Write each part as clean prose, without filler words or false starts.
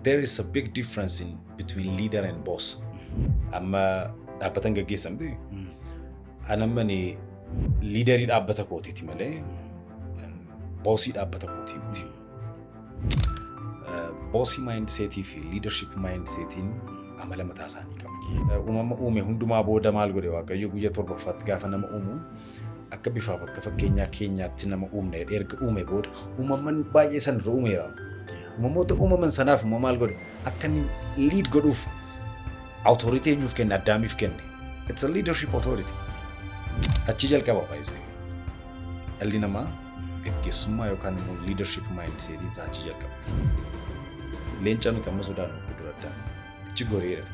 there is a big difference between leader and boss. Amma dhaabbatan gaggeessamti. Anammani leaderii dhaabbata kootiiti malee bossii dhaabbata kooti miti. Bossii mindsetii fi leadership mindsetiin amala mataa isaanii qabu. Uumama uume hundumaa booda maal godhe Waaqayyo guyyaa torbaffaatti gaafa nama uumu akka bifaaf akka fakkeenyaa keenyaatti nama uumne erga uume booda uumaman baay'ee san irra uumeera. Uumamoota uumaman sanaaf immoo maal godhe akka lead godhuuf authority eenyuuf kenne addaamiif kenne. It's a leadership authority. Achi jalqaba baay'ee. Dhalli namaa gaggeessummaa yookaan immoo leadership mindsetiin isaa achi jalqabti. Leenca nuti amma sodaannu guddaa addaa. Achi goreedha.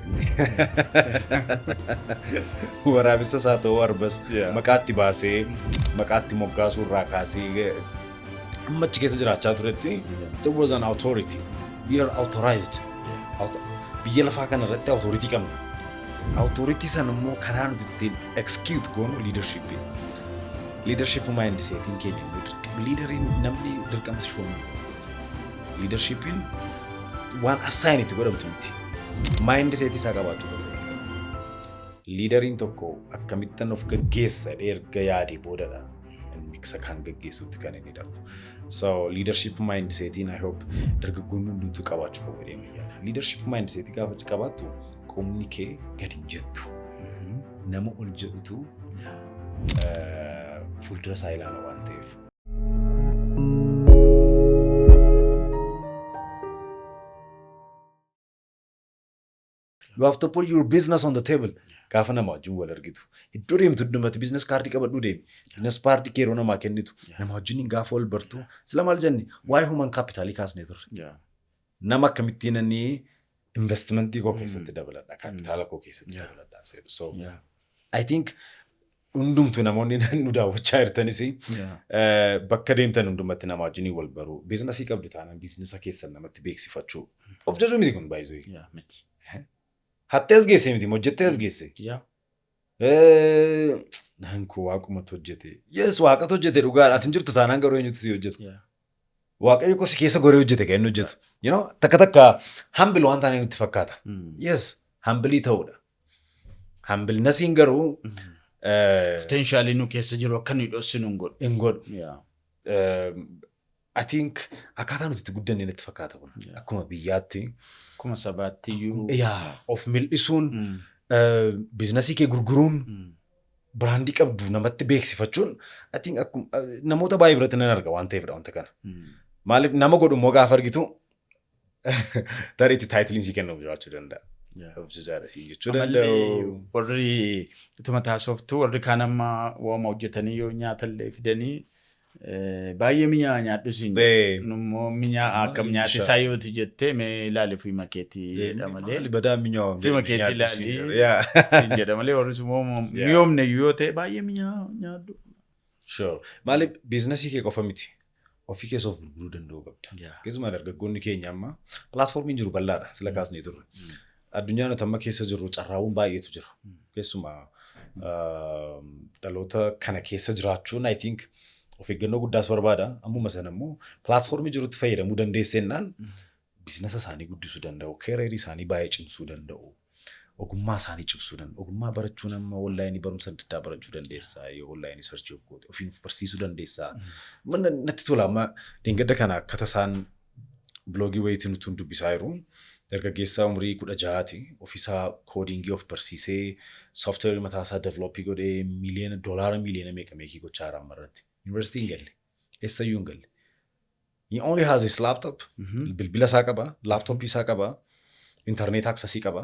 Waraabessa isaa ta'uu arbas maqaatti baasee maqaatti moggaasuu irraa kaasee amma achi keessa jiraachaa turetti there was an authority. We are authorized. Biyya lafaa kana irratti authority qabna. Authority san immoo karaa nuti ittiin execute goonu leadership. Leadership mindsetiin keenya leaderiin namni dirqama shoomuu. Leadershipin waan assign itti godhamtu miti. Mindset isaa qabaachuu qabda. Leaderiin tokko akkamittan of gaggeessa erga yaadee boodadha. Miksa kan gaggeessuutti kan inni darbu. So leadership mindsetiin I hope dargaggoonni hundumtuu qabaachuu qabu jedhee yaada. Leadership mindsetii gaafa qabaattu qomni kee gadi hin jettu. Nama ol jedhutu fuuldura isaa ilaala waan ta'eef. You have to put your business on the table. Gaafa nama wajjin wal argitu. Iddoo deemtu dhumatti business card qabadhu deemi. Business card keeroo namaa kennitu. Nama wajjin gaafa wal bartu. Sila maal jenni? Waa'ee human capitalii kaasnee turre. Nama akkamittiin inni investmentii koo keessatti dabaladha. Kapitaala koo keessatti dabaladha. So I think hundumtu namoonni nu daawwachaa jirtanis bakka deemtan hundumatti nama wajjin wal baru. Businessii qabdu taanaan businessa keessan namatti beeksifachuu. Of jajuu miti kun baay'ee. Hattee as geesse miti hojjettee as geesse. Nanku waaquma hojjete. Yes waaqa hojjete dhugaadha. Atin jirtu taanaan garuu eenyutu si hojjetu. Waaqayyo ko si keessa goree hojjete kan inni hojjetu. You know takka humble waan taanee nutti fakkaata. Yes humble ta'uudha. Humbleness hin garuu potentially nu keessa jiru akka nu dhossinu hin godhu. I think akkaataa nuti itti guddanne natti fakkaata kun. Akkuma biyyaatti. Akkuma sabaatti iyyuu. Of mil'isuun biizinasii kee gurguruun biraandii qabdu namatti beeksifachuun I think namoota baay'ee biratti nan arga waan ta'eefidha wanta kana. Maaliif nama godhu immoo gaafa argitu tarii itti taayitiliin sii kennuuf jiraachuu danda'a. Of jijaarsii jechuu danda'u. Warri ituma taasoftu warri kaan amma waama hojjetanii yoo nyaatallee fidanii baay'ee minyaa nyaadhu siin nummoo minyaa akkam nyaate isaa yooti jettee mee ilaali fi makeetii jedha malee badaa minyaa fi makeetii ilaali siin jedha malee warri sun miyoomne yoo ta'e baay'ee minyaa nyaadhu. Sure. Maaliif biizinasii kee qofa miti. Ofii keessa of gurguruu danda'uu qabda. Keessumaa dargaggoonni keenya amma pilaatfoormiin jiru bal'aadha sila kaasnee turre. Addunyaan nuti amma keessa jirru carraawwan baay'eetu jira. Keessumaa dhaloota kana keessa jiraachuun I think of eeggannoo guddaas barbaada. Ammuma sana immoo pilaatfoormii jirutti fayyadamuu dandeessennaan biizinasa isaanii guddisuu danda'u. Keereerii isaanii baay'ee cimsuu danda'u. Ogummaa isaanii cimsuu danda'u. Ogummaa barachuun amma onlaayinii barumsa adda addaa barachuu dandeessaa. Yoo onlaayinii sarchii of goote ofiin barsiisuu dandeessaa. Mana natti tola amma dheengadda kana akkata isaan bloogii wayitiin utuun dubbisaa jiru. Dargaggeessaa umrii 16ti. Ofiisaa koodingii of barsiisee sooftiweerii mataa isaa developii godhee $1 miliyoona meeqa meekii gochaa jira ammarratti. University hin galle. Eessayyuu hin galle. He only has his laptop. Bilbila isaa qaba. Laptopii isaa qaba. Internet accessii qaba.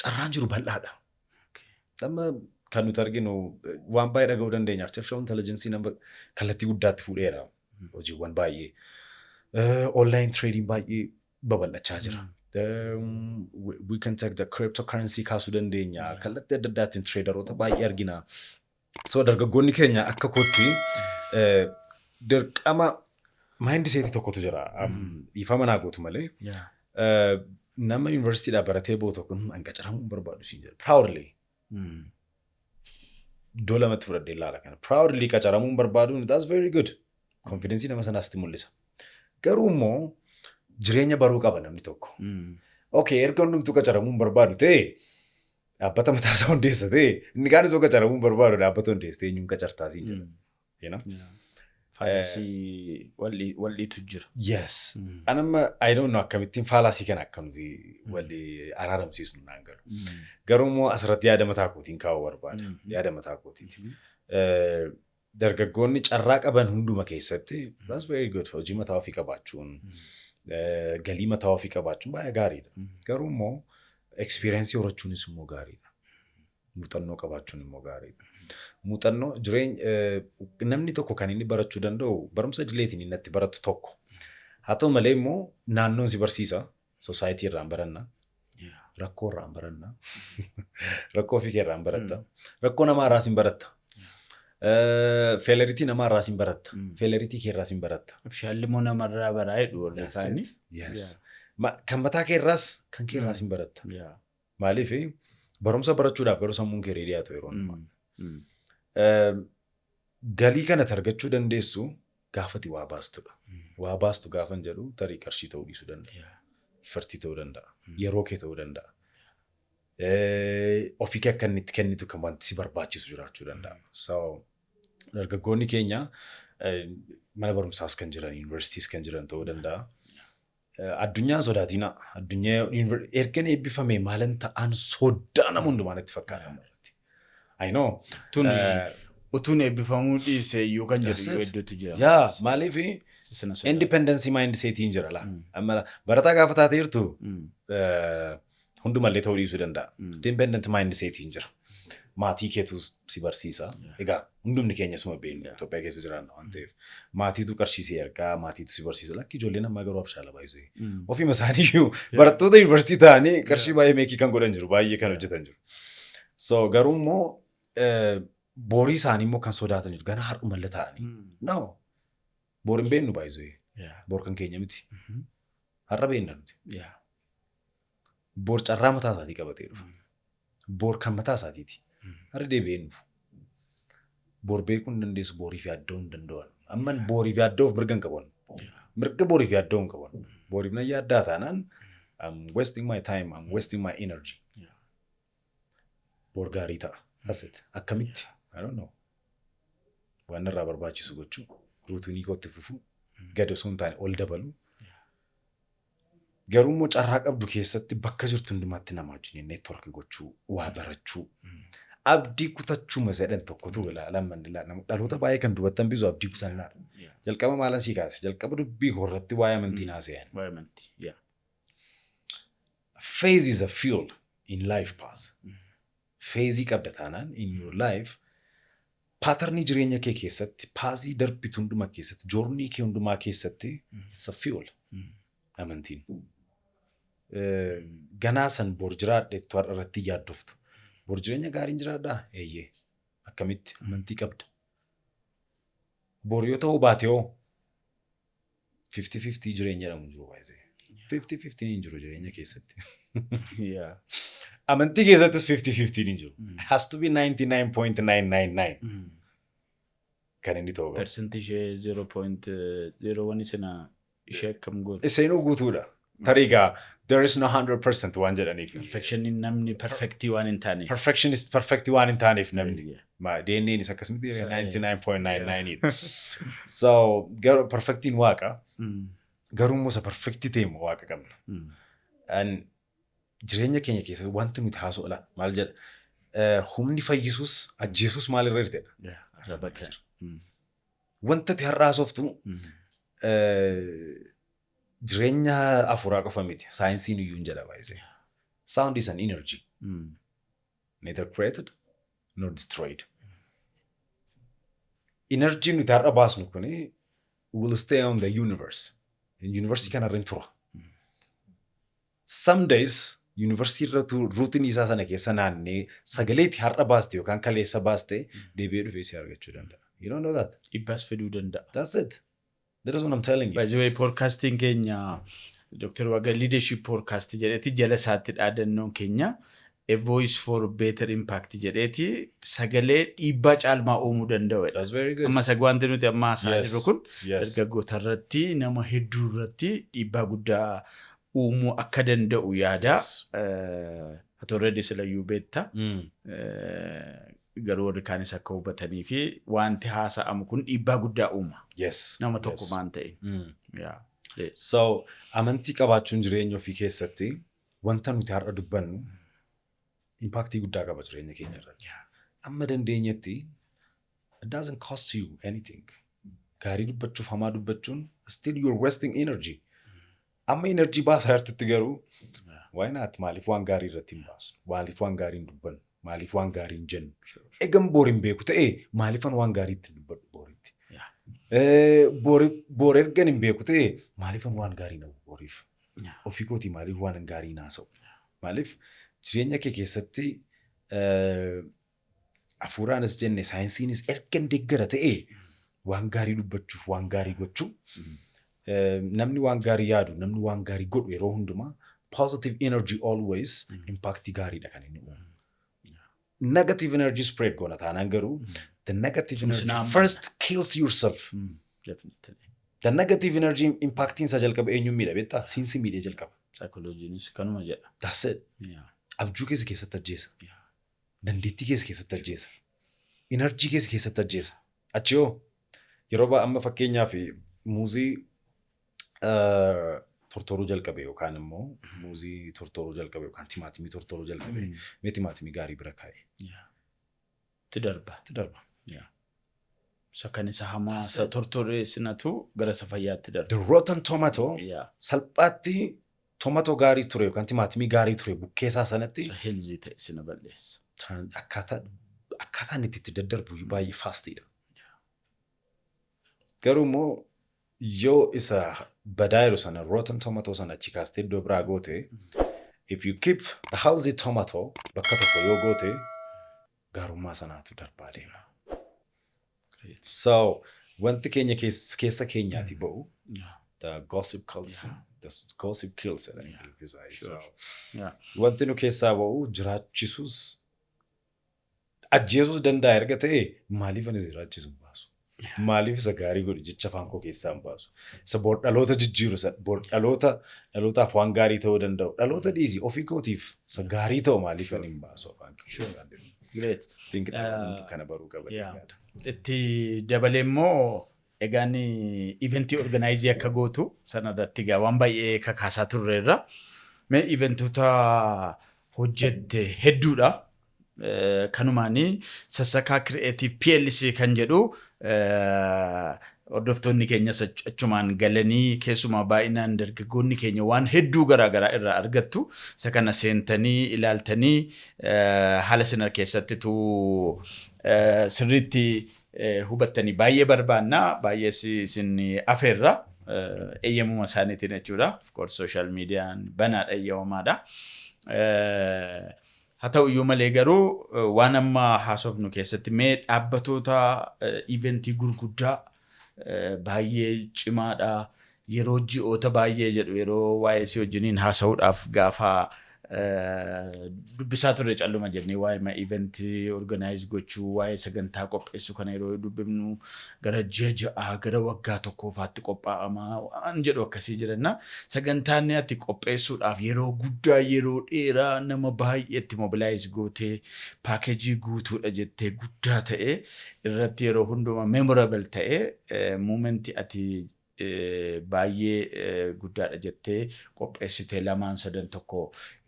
Carraan jiru bal'aadha. Amma kan nuti arginu waan baay'ee dhaga'uu dandeenya. Artificial intelligence nama kallattii guddaatti fuudheera. Hojiiwwan baay'ee. Online trading baay'ee babal'achaa jira. We can take the cryptocurrency kaasuu dandeenya. Kallattii adda addaatiin traderoota baay'ee argina. So dargaggoonni keenya akka kootti dirqama mindsetii tokkotu jira. Ifama naa gootu malee. Nama universitiidhaa baratee booda kun hanqacaramuu barbaadu siin jedha. Proudly. Iddoo lamatti fudhadhee ilaala kana. Proudly qacaramuu barbaadu that's very good. Confidence nama sanaasti mul'isa. Garuu immoo jireenya baruu qaba namni tokko. Okay, erga hundumtuu qacaramuu hin barbaadu ta'e dhaabbata mataa isaa hundeessa ta'e inni kaan isoo qacaramuu hin barbaadu dhaabbata hundeessa ta'e eenyuun qacartaa siin jedha. Faalasii wal'iitu jira. Yes. Anamma I don't know akkamittiin faalasii kana akkamti walli araaramsiisnu naan galu. Garuu immoo asirratti yaada mataa kootiin kaa'uu barbaada. Yaada mataa kootiiti. Dargaggoonni carraa qaban hunduma keessatti that's very good. Hojii mataa ofii qabaachuun galii mataa ofii qabaachuun baay'ee gaariidha. Garuu immoo experience horachuunis immoo gaariidha. Muuxannoo qabaachuun immoo gaariidha. Muuxannoo namni tokko kan inni barachuu danda'u barumsa idileetiin inni itti baratu tokko. Haa ta'u malee immoo naannoon si barsiisa. Society irraan baranna. Rakkoo irraan baranna. Rakkoo ofii keerraan baratta. Rakkoo namaa irraas hin baratta. Failuritii namaa irraas hin baratta. Failuritii keerraas hin baratta. Abshaalli immoo namarraa baraa jedhu warra kaanii. Yes. Kan mataa keerraas kan keerraas hin baratta. Maaliif barumsa barachuudhaaf garuu sammuun kee reedii haa ta'u yeroo hundumaa. Galii kanatti argachuu dandeessu gaafati waa baastudha. Waa baastu gaafan jedhu tarii qarshii ta'uu dhiisuu danda'a. Fartii ta'uu danda'a. Yeroo kee ta'uu danda'a. Ofii kee akka inni itti kennitu kan wanti si barbaachisu jiraachuu danda'a. So dargaggoonni keenya mana barumsaas kan jiran, yuunivarsiitiis kan jiran ta'uu danda'a. Addunyaa sodaatina. Addunyaa ergan eebbifame maalan ta'an sodaa nama hundumaan itti fakkaatan irratti. I know. Utuun eebbifamuu dhiise iyyuu kan jedhu hedduutu jira. Yaa maaliif independence mindsetiin jira laa. Amma barataa gaafa taatee jirtu hundumallee ta'uu dhiisuu danda'a. Independent mindsetiin jira. Maatii keetu si barsiisa. Egaa hundumni keenya suma beeknu Itoophiyaa keessa jiraanna waan ta'eef. Maatiitu qarshii si ergaa, maatiitu si barsiisa. Lakki ijoolleen ammaa garuu abshaala baay'isee. Ofiima isaaniiyyuu barattoota yuunivarsiitii ta'anii qarshii baay'ee meekii kan godhan jiru, baay'ee kan hojjetan jiru. So garuu immoo borii isaanii immoo kan sodaatan jiru. Ganaa har'umallee ta'anii. No. Boor hin beennu baay'isee. Boor kan keenya miti. Har'a beenna nuti. Boor carraa mataa isaatii qabatee dhufa. Boor kan mataa isaatiiti. Har'a deebi'ee nuuf. Boor beekuu hin dandeessu, borii fi addoo hin danda'an. Amman borii fi addoof mirga hin qaban. Mirga borii fi addoo hin qaban. Boriif na yaaddaa taanaan I'm wasting my time, I'm wasting my energy. Boor gaarii ta'a. Asit akkamitti? I don't know. Waan irraa barbaachisu gochuu, ruutinii kootti fufuu, gad osoo hin taane ol dabaluu. Garuu immoo carraa qabdu keessatti bakka jirtu hundumaatti nama wajjin network gochuu, waa barachuu. Abdii kutachuu masaadhan tokkotu ilaalan dhaloota baay'ee kan dubbatan bisu abdii kutannaa. Jalqaba maalan sii kaase? Jalqaba dubbii horratti waa'ee amantii naasa'an. Waa'ee amantii. Phase is a fuel in life pass. Phase qabda taanaan in your life patternii jireenya kee keessatti, paasii darbitu hundumaa keessatti, journey kee hundumaa keessatti it's a fuel. Amantiin. Ganaa san boor jiraadhe tuwar irratti yaaddoftu. Boor jireenya gaariin jiraadhaa? Eeyyee. Akkamitti amantii qabda. Boor yoo ta'uu baate hoo 50-50 jireenya jedhamu jiru baay'ee. 50-50 hin jiru jireenya keessatti. Amantii keessattis 50-50 hin jiru. Has to be 99.999. Kan inni ta'u. Percentage 0.01 sana ishee akkam gootu. Iseenuu guutuudha. Tariigaa there is no 100% waan jedhaniif. Perfection namni perfectii waan hin taaneef. Perfectionist perfectii waan hin taaneef namni. DNA'n is akkasumatti 99.99. So garuu perfectiin waaqa. Garuu immoo isa perfectii ta'e immoo waaqa qabna. And jireenya keenya keessatti wanti nuti haasa'udha maal jedha humni fayyisuus ajjeesuus maal irra jirtedha. Wanta ati har'a haasoftu jireenya afuuraa qofa miti. Saayinsiin iyyuu hin jedha baay'ee. Sound is an energy. Neither created nor destroyed. Energy nuti har'a baasnu kuni will stay on the universe. Universe kanarra hin tura. Some days yuunivarsiitii irratti ruutinii isaa sana keessa naannee sagaleetti har'a baaste yookaan kaleessa baaste deebi'ee dhufee si argachuu danda'a. You don't know that? Dhibbaas fiduu danda'a. That's it. That is what I'm telling you. By the way, podcasting keenya Dr. Waga Leadership Podcast jedheti jala isaatti dhaadannoon keenya a voice for better impact jedheeti sagalee dhiibbaa caalmaa uumuu danda'u. That's very good. Amma sagwaanti nuti amma haasaa jirru kun Yes. dargaggoota irratti nama hedduu irratti dhiibbaa guddaa uumuu akka danda'u yaada. Ati already silayyuu beekta. Garuu warri kaanis akka hubatanii fi wanti haasa'amu kun dhiibbaa guddaa uuma. Yes. Nama tokko maan ta'e. So amantii qabaachuun jireenya ofii keessatti wanta nuti har'a dubbannu impactii guddaa qaba jireenya keenya irratti. Amma dandeenyetti it doesn't cost you anything. Gaarii dubbachuuf hamaa dubbachuun still you're wasting energy. Amma energy baasaa jirtutti garuu why not maaliif waan gaarii irratti hin baasu? Maaliif waan gaarii hin dubbannu? Maaliif waan gaarii hin jennu? Egan boor hin beeku ta'ee maaliifan waan gaarii itti dubbadhu booritti? Boor ergan hin beeku ta'ee maaliifan waan gaarii nabu booriif? Ofii kootii maaliif waan gaarii naasa'u? Maaliif jireenya kee keessatti hafuuraanis jenne saayinsiinis ergan deeggara ta'ee waan gaarii dubbachuuf waan gaarii gochuu namni waan gaarii yaadu namni waan gaarii godhu yeroo hundumaa positive energy always impactii gaariidha kan inni uumu. Negative energy spread goona taanaan garuu the negative energy first kills yourself. The negative energy impactiin isa jalqaba eenyuun miidha beektaa? Siinsi miidhee jalqaba. Psychologiinis kanuma jedha. That's it. Abjuu keessa keessatti ajjeesa. Dandeettii keessa keessatti ajjeesa. Enerjii keessa keessatti ajjeesa. Achi yoo yeroo amma fakkeenyaaf muuzii tortoruu jalqabe yookaan immoo muuzii tortoruu jalqabe yookaan timaatimii tortoruu jalqabe mee timaatimii gaarii bira kaa'e. Itti darba. Sakkan isa hamaa isa tortoreessinatu gara isa fayyaatti darba. The rotten tomato salphaatti tomato gaarii ture yookaan timaatimii gaarii ture bukkeessaa sanatti healthy ta'e sina balleessa. Akkaataan itti daddarbu baay'ee faastiidha. Garuu immoo yoo isa badaayiru sana rotten tomato sana achi kaastee iddoo biraa goote if you keep the healthy tomato bakka tokko yoo goote gaarummaa sanaatu darbaa deema. So wanti keenya keessa keenyaati ba'u the gossip kills. The gossip kills it. Wanti nu keessaa ba'u jiraachisus ajjeesus danda'a erga ta'e maaliif ani jiraachisu hin baasu? Maaliif isa gaarii godhu jecha afaan koo keessaa hin baasu? Isa boor dhaloota jijjiiru boor dhalootaaf waan gaarii ta'uu danda'u. Dhaloota dhiisii ofii kootiif isa gaarii ta'u maaliif ani hin baasu afaan keessaa? Great. Kana baruu qaba. Itti dabalee immoo egaan eventii organizii akka gootu sanarratti egaa waan baay'ee kakaasaa turreerra. Mee eventoota hojjette hedduudha. Kanumaanii sassakaa creative PLC kan jedhu hordoftoonni keenya achumaan galanii keessumaa baay'inaan dargaggoonni keenya waan hedduu garaagaraa irraa argattu. Isa kana seentanii ilaaltanii haala sinar keessattitu sirriitti hubattanii baay'ee barbaanna. Baay'ee isin afeerra eeyyamuma isaaniitiin jechuudha. Of course social mediaan banaadha eeyyamamaadha. Haa ta'u iyyuu malee garuu waan amma haasofnu keessatti mee dhaabbatoota eventii gurguddaa baay'ee cimaadha. Yeroo ji'oota baay'ee jedhu yeroo waa'ee si wajjiniin haasa'uudhaaf gaafa dubbisaa turre calluma jennee waa'ee eventii organize gochuu waa'ee sagantaa qopheessuu kana yeroo dubbifnu gara ji'a gara waggaa tokkoofaatti qophaa'ama waan jedhu akkasii jiranna. Sagantaan ati qopheessuudhaaf yeroo guddaa yeroo dheeraa nama baay'eetti mobilize gootee paakeejii guutuudha jettee guddaa ta'e irratti yeroo hundumaa memorable ta'e momentii ati baay'ee guddaadha jettee qopheessitee lamaan sadan tokko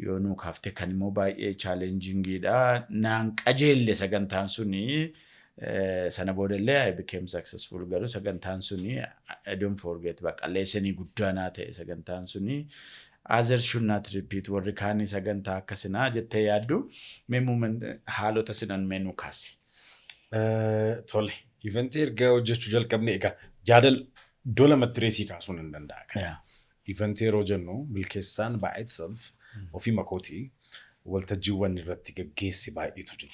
yoo nuu kaaftee kan immoo baay'ee challengingidha. Naan qajeelle sagantaan suni sana boodallee I became successful garuu sagantaan suni I don't forget baqa leesanii guddaa naa ta'e sagantaan suni others should not repeat warri kaanii sagantaa akkasinaa jettee yaaddu mee haalota sinan mee nuu kaasi. Tole eventii erga hojjechuu jalqabne egaa yaadal dola matireesii kaasuun hin danda'a. Eventii yeroo jennu milkeessaan by itself ofii makootii waltajjiiwwan irratti gaggeessi baay'eetu jiru.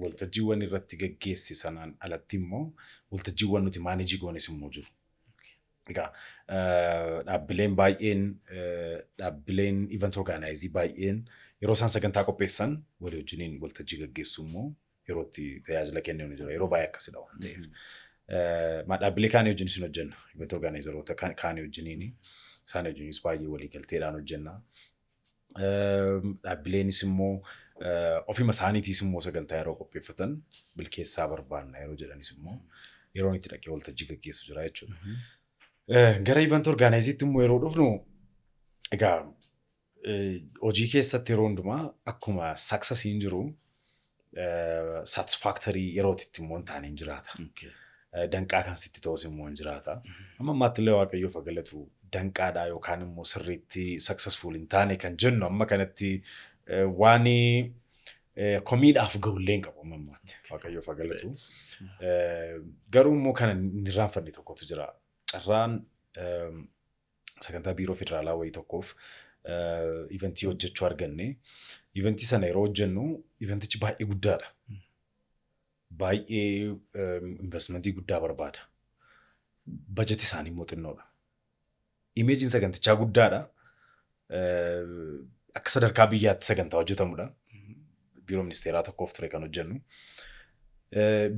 Waltajjiiwwan irratti gaggeessi sanaan alatti immoo waltajjiiwwan nuti maaneejii goones immoo jiru. Egaa dhaabbileen baay'een dhaabbileen event organizii baay'een yeroo isaan sagantaa qopheessan walii wajjiniin waltajjii gaggeessu immoo yeroo itti tajaajila kennan jira. Yeroo baay'ee akkasidha waan ta'eef. Dhaabbilee kaanii wajjin isin hojjenna. Event organizeroota kaanii wajjiniin isaan wajjinis baay'ee walii galteedhaan hojjenna. Dhaabbileenis immoo ofima isaaniitiis immoo sagantaa yeroo qopheeffatan milkeessaa barbaanna yeroo jedhanis immoo yeroo itti dhaqee waltajjii gaggeessu jira jechuudha. Gara event organiziitti immoo yeroo dhufnu egaa hojii keessatti yeroo hundumaa akkuma successiin jiru satisfactory yerootitti immoo hin taane hin jiraata. Danqaa kan sitti ta'us immoo hin jiraata. Amma ammaatti illee Waaqayyoof haa galatu danqaadhaa yookaan immoo sirriitti successful hin taane kan jennu amma kanatti waan komiidhaaf ga'ullee hin qabu amma ammaatti Waaqayyoof haa galatu. Garuu immoo kana hin irraanfanne tokkotu jira. Carraan sagantaa biiroo federaalaa wayii tokkoof eventii hojjechuu arganne. Eventii sana yeroo hojjennu eventichi baay'ee guddaadha. Baay'ee investmentii guddaa barbaada. Bajeti isaanii immoo xinnoodha. Imeejiin sagantichaa guddaadha. Akka sadarkaa biyyaatti sagantaa hojjetamudha. Biiroo ministeeraa tokkoof ture kan hojjennu.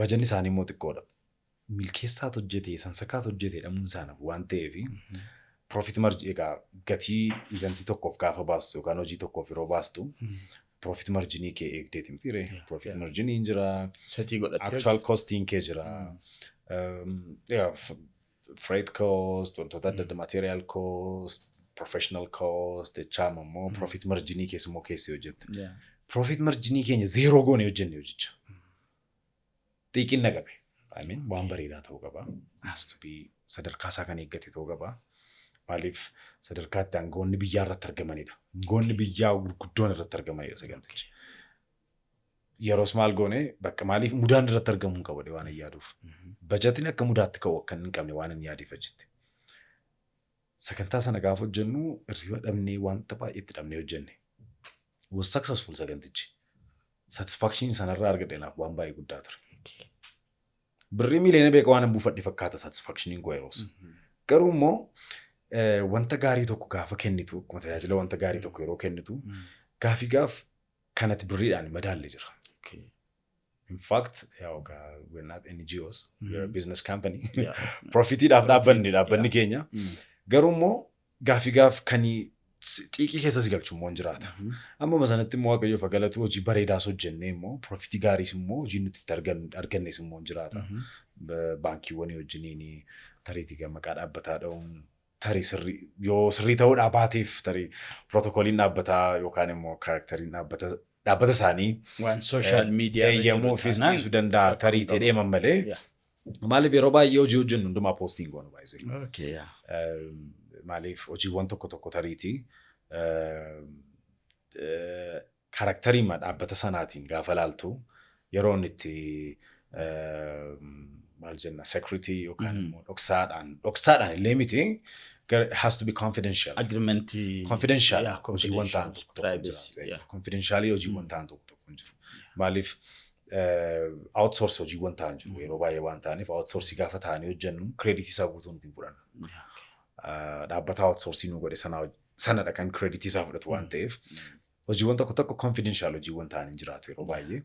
Bajanni isaanii immoo xiqqoodha. Milkeessaatu hojjetee sansakaatu hojjetee dhamuun isaanaaf waan ta'eef profit margin egaa gatii eventii tokkoof gaafa baastu yookaan hojii tokkoof yeroo baastu profit marginii kee eegdeeti miti ree. Profit marginiin jira. Actual costiin kee jira. Freight cost, wantoota adda adda material cost, professional cost, jechaama immoo profit marginii keessa immoo keessi hojjette. Profit marginii keenya zeeroo goone hojjenne hojicha. Xiqqinna qabe. Waan bareedaa ta'uu qaba. Has to be sadarkaa isaa kan eeggate ta'uu qaba. Maaliif sadarkaatti aangoonni biyyaa irratti argamanidha. Aangoonni biyyaa gurguddoon irratti argamanidha sagantichi. Yeroos maal goone bakka maaliif mudaan irratti argamuu hin qabu waan yaaduuf. Bajatiin akka mudaatti ka'u akka hin qabne waan hin yaadeef achitti. Sagantaa sana gaafa hojjennu hirriba dhabnee wanta baay'eetti dhabnee hojjenne. Was successful sagantichi. Satisfaction sanarraa argadhenaaf waan baay'ee guddaa ture. Birrii miliyoona beekaa waan buufadhe fakkaata satisfactioniin koo yeroos. Garuu immoo wanta gaarii tokko gaafa kennitu, akkuma tajaajila wanta gaarii tokko yeroo kennitu, gaafii gaaf kanatti birriidhaan madaalli jira. In fact, we're not NGOs, we're a business company. Profitiidhaaf dhaabbanni keenya. Garuu immoo gaafii gaaf kan xiiqii keessas galchu immoo hin jiraata. Amma sanatti immoo Waaqayyoof haa galatu hojii bareedaas hojjennee immoo profitii gaariis immoo hojii nuti itti argannes immoo hin jiraata. Baankiiwwanii wajjiniin tariitii maqaa dhaabbataa dha'uun tarii yoo sirrii ta'uudhaa baateef tarii pirootokooliin dhaabbataa yookaan immoo kaarakteriin dhaabbata isaanii waan sooshaal miidiyaa eeyyamuu fi dhiisuu danda'a tarii ta'ee deeman malee. Maaliif yeroo baay'ee hojii hojjennu hundumaa poostiin goonu baay'ee. Maaliif hojiiwwan tokko tariitii kaarakterii dhaabbata sanaatiin gaafa laaltu yeroo inni itti maal jenna security yookaan immoo dhoksaadhaan illee miti has to be confidential. Agreementii. Confidential. Hojiiwwan ta'an tokko jira. Confidentialii hojiiwwan ta'an tokko jiru. Maaliif outsource hojiiwwan ta'an jiru yeroo baay'ee waan ta'aniif outsource gaafa ta'anii hojjennu kreditii isaa guutuu nuti hin fudhannu. Dhaabbata outsourcing nu godhe sanadha kan kreditii isaa fudhatu waan ta'eef hojiiwwan tokko confidential hojiiwwan ta'anii jiraatu yeroo baay'ee.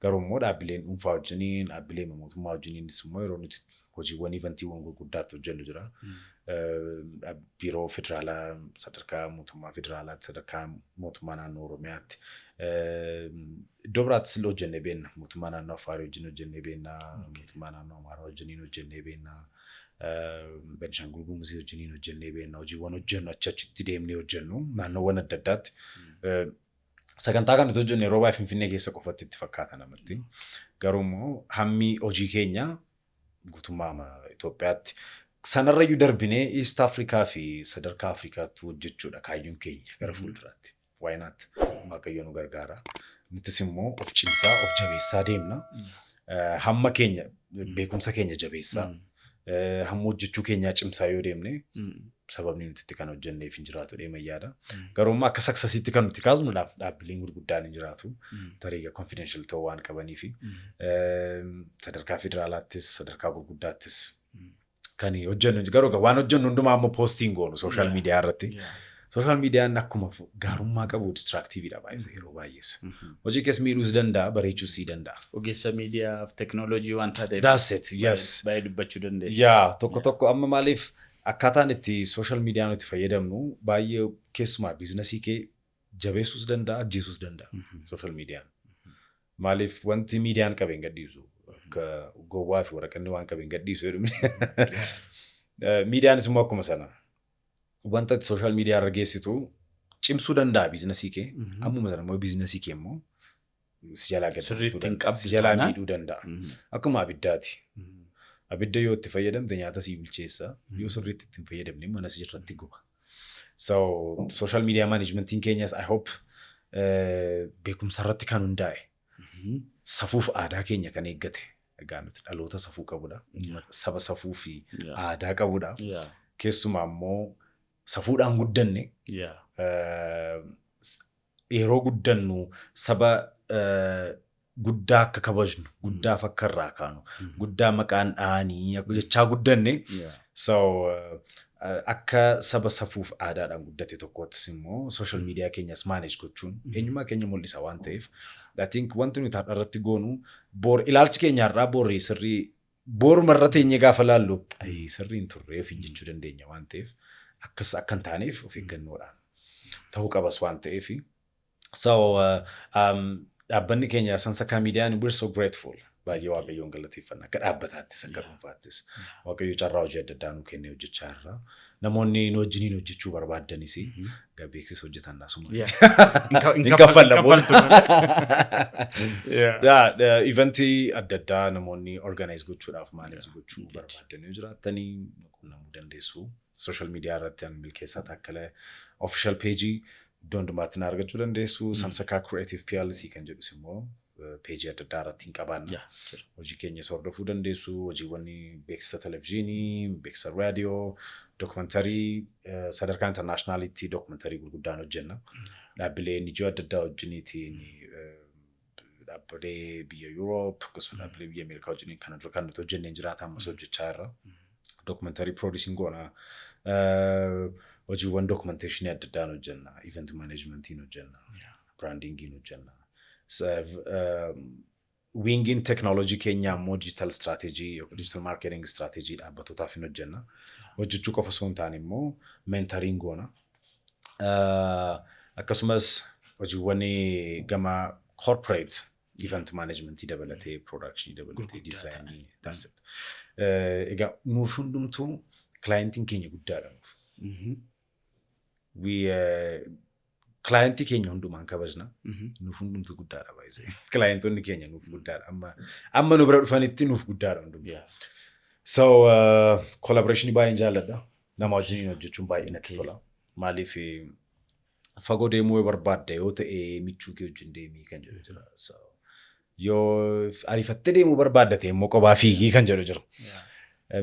Garuu immoo dhaabbileen dhuunfaa wajjiniin dhaabbileen mootummaa wajjiniinis immoo yeroo nuti hojiiwwan eventiiwwan gurguddaatti hojjennu jira. Biiroo federaalaa sadarkaa mootummaa federaalaatti sadarkaa mootummaa naannoo Oromiyaatti iddoo biraattis illee hojjennee beekna. Mootummaa naannoo Afaarii wajjin hojjennee beekna. Mootummaa naannoo Amaaraa wajjiniin hojjennee beekna. Beenishaangul Gumuzii wajjiniin hojjennee beekna. Hojiiwwan hojjennu achitti deemnee hojjennu naannoowwan adda addaatti. Sagantaa kanatti hojjennu yeroo baay'ee Finfinnee keessa qofatti itti fakkaata namatti. Garuu immoo hammi hojii keenya guutummaa Itoophiyaatti sanarrayyuu darbinee East Afrikaa fi sadarkaa Afrikaatti hojjechuudha kaayyoon keenya gara fuulduraatti. Why not? Waaqayyo nu gargaara. Nutis immoo of cimsaa of jabeessaa deemna. Hamma keenya beekumsa keenya jabeessaa. Hamma hojjechuu keenyaa cimsaa yoo deemne sababni nuti itti kan hojjenneef hin jiraatu deema yaada. Garuu immoo akka saksasiitti kan nuti kaasnu dhaabbileen gurguddaan hin jiraatu. Tarii confidential ta'uu waan qabanii fi sadarkaa federaalaattis sadarkaa gurguddaattis kan hojjennu garuu waan hojjennu hundumaa ammoo postiin goonu social media irratti. Social meediyaan akkuma gaarummaa qabu distraaktiiviidha baay'ee yeroo baay'ees. Hojii keessa miidhuus danda'a bareechuus sii danda'a. Ogeessa miidiyaa fi teknooloojii waan taateef. That's it, yes. Baay'ee dubbachuu dandeessi. Tokko amma maaliif akkaataan itti social meediyaan itti fayyadamnu baay'ee keessumaa biizinasii kee jabeessuus danda'a ajjeesuus danda'a social meediyaan. Maaliif wanti miidiyaan qabeen gadhiisu akka gowwaa fi waraqanni waan qabeen gadhiisu jedhu. Miidiyaanis immoo akkuma sana. Wanta social media irra geessitu cimsuu danda'a biizinasii kee. Ammuma sana immoo biizinasii kee immoo si jalaa gadhiisuu danda'a. Si jalaa miidhuu danda'a. Akkuma abiddaati. Abidda yoo itti fayyadamte nyaata sii bilcheessa. Yoo sirriitti itti hin fayyadamne mana si irratti guba. So social media managementiin keenyas I hope beekumsa irratti kan hundaa'e. Safuuf aadaa keenya kan eeggate. Egaa nuti dhaloota safuu qabudha. Saba safuu fi aadaa qabudha. Keessumaa immoo safuudhaan guddanne yeroo guddannu saba guddaa akka kabajnu guddaaf akka irraa kaanu guddaa maqaan dhaanii jechaa guddanne so akka saba safuuf aadaadhaan guddate tokkottis immoo social media keenyas manage gochuun eenyummaa keenya mul'isa waan ta'eef I think wanti nuti irratti goonu ilaalchi keenyaarraa boorri sirrii booruma irra teenye gaafa laallu sirriin turreef jechuu dandeenya waan ta'eef akkan taaneef of eeggannoodhaan ta'uu qabas waan ta'eef. So dhaabbanni keenya Sansakaa Miidiyaan we're so grateful baay'ee waaqayyoon galateeffanna akka dhaabbataattis akka dhuunfaattis waaqayyo carraa hojii adda addaa nu kennee hojjechaa irra namoonni nu wajjiniin hojjechuu barbaaddanis beeksisa hojjetan naasuma. Hin kaffallamu. Eventii adda addaa namoonni organize gochuudhaaf manage gochuu barbaaddan yoo jiraatanii quunnamuu dandeessu. Social media irratti Milkeessaa Takkalaa official page dondumaatti argachuu dandeessu. Sansakaa Creative PLC kan jedhus immoo page adda addaa irratti hin qabaanna. Hojii keenya hordofuu dandeessu. Hojiiwwan beeksisa televezyiinii, beeksisa raadiyoo, dookumentarii sadarkaa internationalitti dookumentarii gurguddaan hojjenna. Dhaabbilee ijoo adda addaa wajjiniitiin dhaabbilee biyya Europe akkasumas dhaabbilee biyya Ameerikaa wajjiniin kan dura kan nuti hojjennee jiraata ammas hojjechaa irra. Documentary producing goona. Hojiiwwan documentation adda addaan hojjenna. Event managementiin hojjenna. Brandingiin hojjenna. Wingin technology keenya ammoo digital strategy, digital marketing strategy dhaabbatotaaf hin hojjenna. Hojjechuu qofa osoo hin taane immoo mentoring goona. Akkasumas hojiiwwan gama corporate event management dabalatee production dabalatee design that's it. Egaa nuuf hundumtuu clientiin keenya guddaadha nuuf. Clientii keenya hundumaan kabajna. Nuuf hundumtuu guddaadha baay'ee. Clientonni keenya nuuf guddaadha. Amma nu bira dhufanitti nuuf guddaadha hundumtuu. So collaboration baay'een jaalladha. Nama wajjin hojjechuun baay'ee natti tola. Maaliif fagoo deemuu barbaadda yoo ta'e michuu kee wajjin deemii kan jedhu jira. So yoo ariifattee deemuu barbaadda immoo kophaa fiigii kan jedhu jira.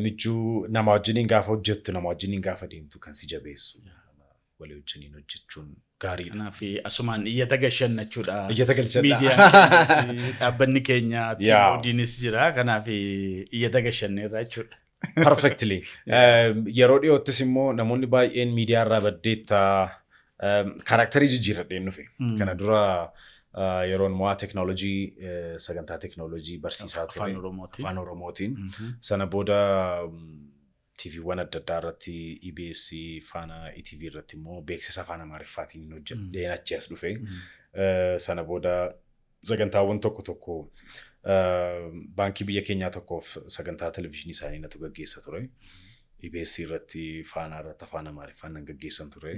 Michuu nama wajjiniin gaafa hojjettu nama wajjiniin gaafa deemtu kan si jabeessu. Walii wajjiniin hojjechuun gaariidha. Kanaaf asumaan iyyata gashannachuudha. Iyyata galchadha. Miidiyaan dhaabbanni keenya odiinis jira. Kanaaf iyyata gashanneerra jechuudha. Perfectly. Yeroo dhiyoottis immoo namoonni baay'een miidiyaa irraa baddeettaa karakterii jijjiirradheen dhufe. Kana dura yeroon mo'aa teknoolojii sagantaa teknoolojii barsiisaa ture afaan Oromootiin sana booda TVwwan adda addaa irratti EBS faana ETV irratti immoo beeksisa afaan Amaariffaatiin hojjedheen achi as dhufe sana booda sagantaawwan tokko baankii biyya keenyaa tokkoof sagantaa televezyiinii isaanii natu gaggeessa ture EBS irratti faana irratti afaan Amaariffaan nan gaggeessan ture.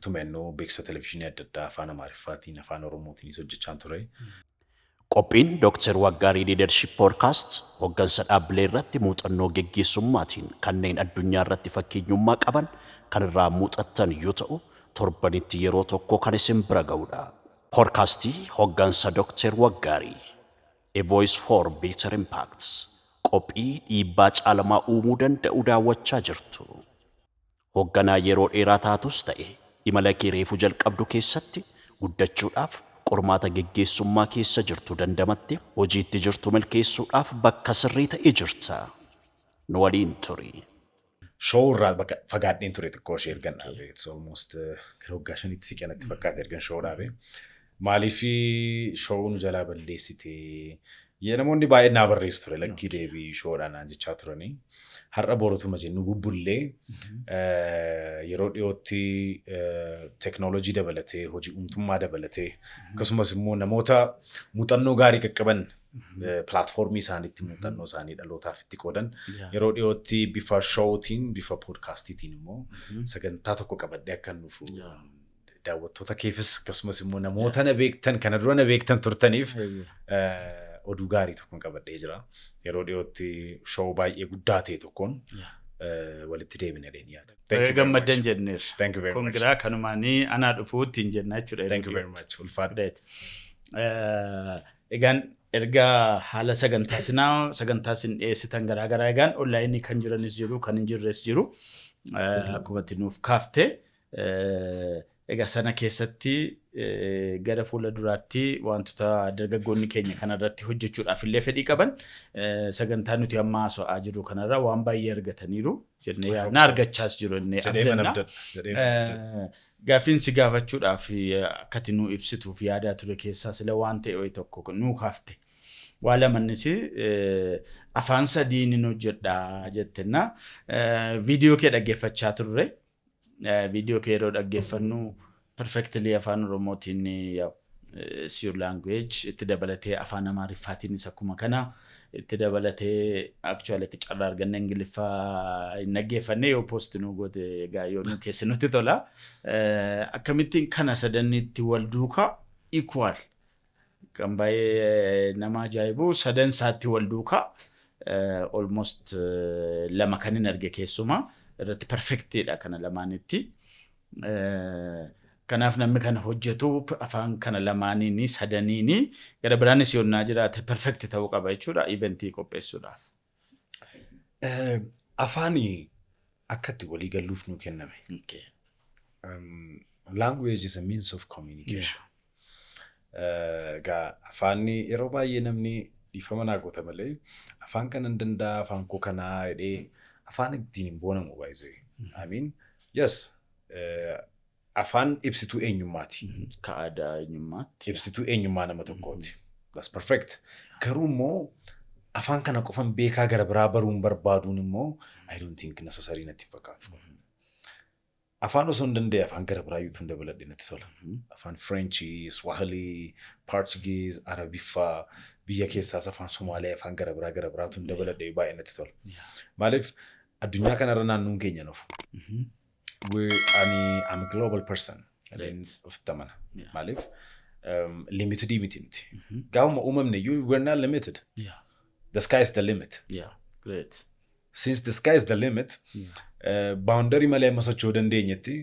Tumennoo beeksisa televezyiinii adda addaa afaan Amaariffaatiin afaan Oromootiin hojjechaa ture. Qophiin Dr. Waggaarii Leadership Podcast hoggansa dhaabbilee irratti muuxannoo geggeessummaatiin kanneen addunyaa irratti fakkeenyummaa qaban kan irraa muuxattan yoo ta'u torbanitti yeroo tokko kan isin bira ga'udha. Podcastii hoggansa Dr. Waggaarii A Voice for Better Impacts qophii dhiibbaa caalamaa uumuu danda'u daawwachaa jirtu. Hogganaa yeroo dheeraa taatus ta'e imala kee reefuu jalqabdu keessatti guddachuudhaaf qormaata geggeessummaa keessa jirtu dandamatte hojiitti jirtu milkeessuudhaaf bakka sirrii ta'e jirta. Nu waliin turi. Show irraa bakka fagaadheen ture xiqqoo ishee ergan dhaabe. It's almost gara waggaa shanitti siqanatti fakkaate ergan show dhaabe. Maaliif showun jalaa balleessite namoonni baay'een naa barreessu ture lakkii deebii showdhaan jechaa turanii. Har'a boorotuma jennu bubbullee yeroo dhiyootti teknoolojii dabalatee hojii uumtummaa dabalatee akkasumas immoo namoota muuxannoo gaarii qaqqaban pilaatfoormii isaaniitti muuxannoo isaanii dhalootaaf itti qoodan yeroo dhiyootti bifa showtiin bifa poodkaastiitiin immoo sagantaa tokko qabadhee akka nuuf daawwattoota keefis akkasumas immoo namoota na beektan kana dura na beektan turtaniif oduu gaarii tokkoon qabadhee jira. Yeroo dhiyootti show baay'ee guddaa ta'e tokkoon walitti deebina jedheen yaada. Gammaddan jenneer. Thank you very much. Kongiraa kanumaanii anaa dhufuutti hin jenna jechuudha. Thank you very much. Ulfaadha. Egaan ergaa haala sagantaa sin dhiyeessitan garaagaraa egaan onlaayinii kan jiranis jiru kan hin jirres jiru. Akkuma nuuf kaaftee egaa sana keessatti gara fuula duraatti wantoota dargaggoonni keenya kanarratti hojjechuudhaaf illee fedhii qaban sagantaa nuti amma haasa'aa jiru kanarraa waan baay'ee argataniiru jennee yaadna argachaas jiru jennee abdanna. Gaaffiin si gaafachuudhaaf akkati nu ibsituuf yaadaa ture keessaa sila waan ta'e tokko nuu kaafte. Waa lamannis afaan sadiin hin hojjedhaa jettenna. Viidiyoo kee dhaggeeffachaa turre. Viidiyoo kee yeroo dhaggeeffannu perfectly afaan Oromootiin is your language itti dabalatee afaan Amaariffaatiinis akkuma kana itti dabalatee actually carraa arganne Ingiliffaa hin dhaggeeffanne yoo post nu goote egaa yoo nu keessa nutti tola. Akkamittiin kana sadannitti wal duukaa equal kan baay'ee nama ajaa'ibu sadan isaatti wal duukaa almost lama kan hin arge keessumaa. Irratti perfectidha kana lamaanitti. Kanaaf namni kana hojjetu afaan kana lamaaniini sadaniini gara biraanis yoonnaa jiraate perfect ta'uu qaba jechuudha eventii qopheessuudhaaf. Afaani akkatti walii galuuf nu kenname. Language is a means of communication. Gaa afaanni yeroo baay'ee namni dhiifama naa goota malee afaan kana hin danda'a afaan koo kanaa jedhee afaan ittiin hin boonamu baay'ee. I mean, yes, afaan ibsituu eenyummaati. Aadaa eenyummaati. Ibsituu eenyummaa nama tokkooti. That's perfect. Garuu immoo afaan kana qofan beekaa gara biraa baruun barbaaduun immoo I don't think necessary natti fakkaatu. Afaan osoo hin danda'e afaan gara biraa yuutuun dabaladhe natti tola. Afaan Frenchii, Swahili, Portuguese, Arabiffaa, biyya keessaas afaan Somaaliyaa afaan gara biraatuun dabaladhe baay'ee natti tola. Maaliif addunyaa kanarra naannoon keenya nuuf. I'm a global person. Of tamana. Maaliif limited miti nuti. Gaafuma uumamne we're not limited. The sky is the limit. Great. Since the sky is the limit, boundary malee masachuu dandeenyetti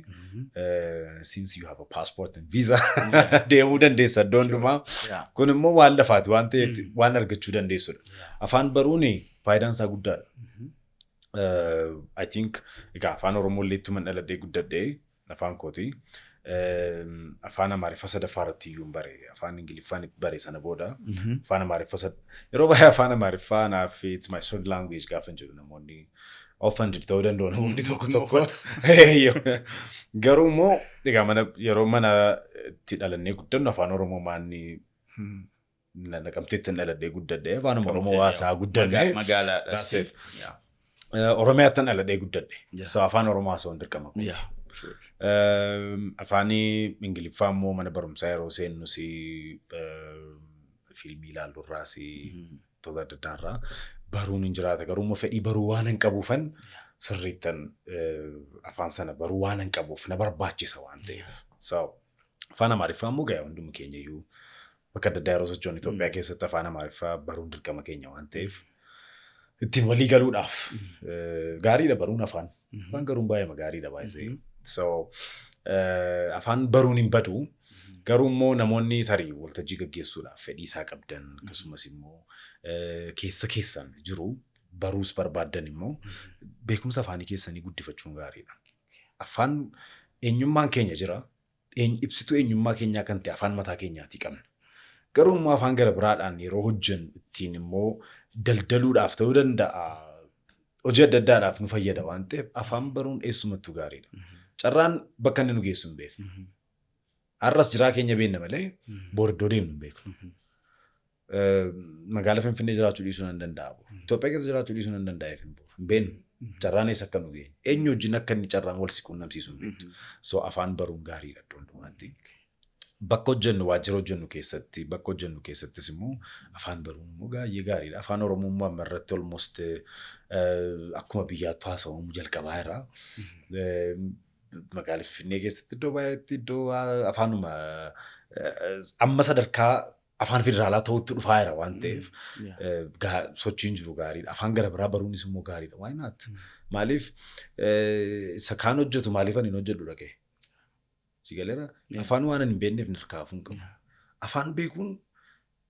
since you have a passport and visa deemuu dandeessa doondumaa kun immoo waan lafaati waan ta'eef waan argachuu dandeessudha. Afaan baruun faayidaan isaa guddaadha. I think egaa afaan Oromoo leettuman dhaladhee guddadhee afaan kooti. Afaan Amaariffaa sadaffaa irratti iyyuu bare afaan Ingiliffaan bare sana booda afaan Amaariffaa yeroo baay'ee afaan Amaariffaa naaf it's my third language gaafa jedhu namoonni offended ta'uu danda'u namoonni tokko garuu immoo egaa yeroo mana itti dhalannee guddannu afaan Oromoo maanni naqamteetti dhaladhee guddadhee afaan Oromoo waasaa guddanne magaalaadha. Oromiyaatti dhaladhee guddadhe so afaan Oromoo haasa'uun dirqama kooti. Afaani Ingiliffaa immoo mana barumsaa yeroo seennu si fiilmii ilaallu irraa si tola adda addaarraa baruun hin jiraata garuu immoo fedhii baruu waan hin qabuufan sirriittan afaan sana baruu waan hin qabuuf na barbaachisa waan ta'eef. So afaan Amaariffaa immoo gaayaa hunduma keenya iyyuu bakka adda addaa yeroo sochoon Itoophiyaa keessatti afaan Amaariffaa baruun dirqama keenya waan ta'eef ittiin walii galuudhaaf gaariidha baruun afaan. Afaan garuun baay'ee gaariidha baay'ee. So afaan baruun hin badu garuu immoo namoonni tarii waltajjii gaggeessuudhaaf fedhii isaa qabdan akkasumas immoo keessa keessan jiru baruus barbaaddan immoo beekumsa afaanii keessanii guddifachuun gaariidha. Afaan eenyummaan keenya jira. Ibsituu eenyummaa keenyaa kan ta'e afaan mataa keenyaatii qabna. Garuu immoo afaan gara biraadhaan yeroo hojjennu ittiin immoo daldaluudhaaf ta'uu danda'a. hojii adda addaadhaaf nu fayyada waan ta'eef afaan baruun eessumattuu gaariidha. Carraan bakka inni nu geessu hin beeknu. Har'as jiraa keenya beekna malee booddoo deemnu hin beeknu. Magaalaa Finfinnee jiraachuu dhiisuu nan danda'amu. Itoophiyaa keessa jiraachuu dhiisuu nan danda'eef hin beeknu. Carraan eessa akka nu geenye. Eenyu wajjin akka inni carraan wal si quunnamsiisu hin beektu. So afaan baruun gaariidha iddoo hundumaatti. Bakka hojjennu waajjira hojjennu keessatti bakka hojjennu keessattis immoo afaan baruun immoo baay'ee gaariidha. Afaan Oromummaa irratti almost akkuma biyyaatti haasa'amu jalqabaa irraa magaalaa Finfinnee keessatti iddoo baay'eetti iddoo afaanuma amma sadarkaa afaan federaalaa ta'utti dhufaa jira waan ta'eef sochiin jiru gaariidha. Afaan gara biraa baruunis immoo gaariidha. Why not? Maaliif isa kaan hojjetu maaliif ani hin hojjedhu dhaqee? Sigaleera afaan waan hin beekneef nirkaafuun qabu. Afaan beekuun